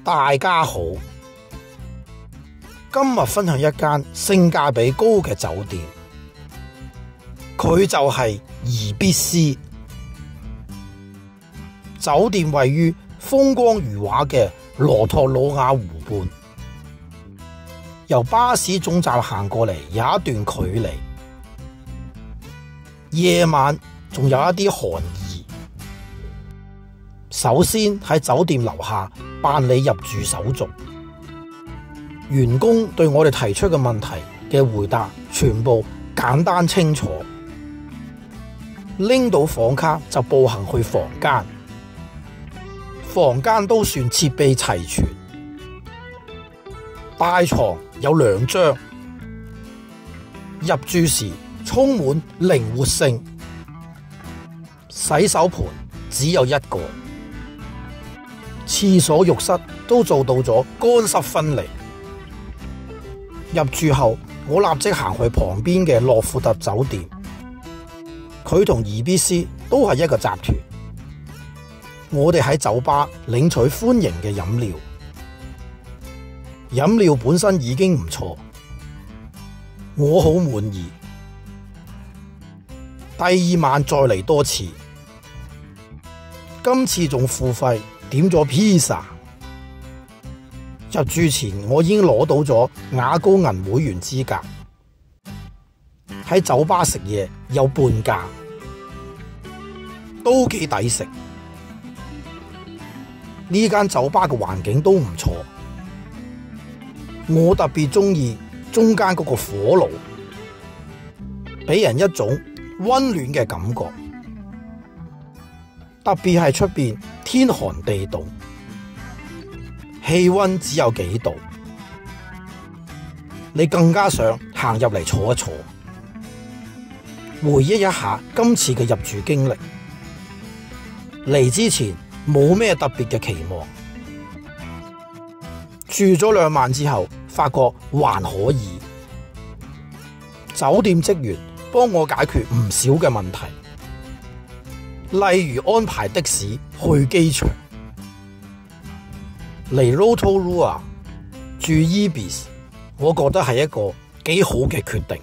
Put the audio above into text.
大家好，今日分享一間性價比高嘅酒店，佢就係宜必思。酒店位於風光如畫嘅羅托魯瓦湖畔，由巴士總站行過嚟有一段距離。夜晚仲有一啲寒意。首先喺酒店樓下辦理入住手續，員工對我哋提出嘅問題嘅回答全部簡單清楚，拎到房卡就步行去房間。房間都算設備齊全，大床有2張，入住時充滿靈活性，洗手盆只有1個，廁所浴室都做到咗乾濕分離。入住後，我立即行去旁邊嘅諾富特酒店，佢同宜必思都係一個集團。我哋喺酒吧領取歡迎嘅飲料，飲料本身已經唔錯，我好滿意。第2晚再嚟多次，今次仲付費點咗披薩。入住前我已經攞到咗雅高銀會員資格，喺酒吧食嘢有半價，都幾抵食。呢間酒吧嘅環境都唔錯，我特別中意中間嗰個火爐，俾人一種溫暖嘅感覺。特別係出邊天寒地凍，氣溫只有幾度，你更加想行入嚟坐一坐，回憶一下今次嘅入住經歷。嚟之前冇咩特別嘅期望，住咗2晚之後，發覺還可以。酒店職員幫我解決唔少嘅問題，例如安排的士去機場。嚟 Rotorua 住 Ibis，我覺得係一個幾好嘅決定。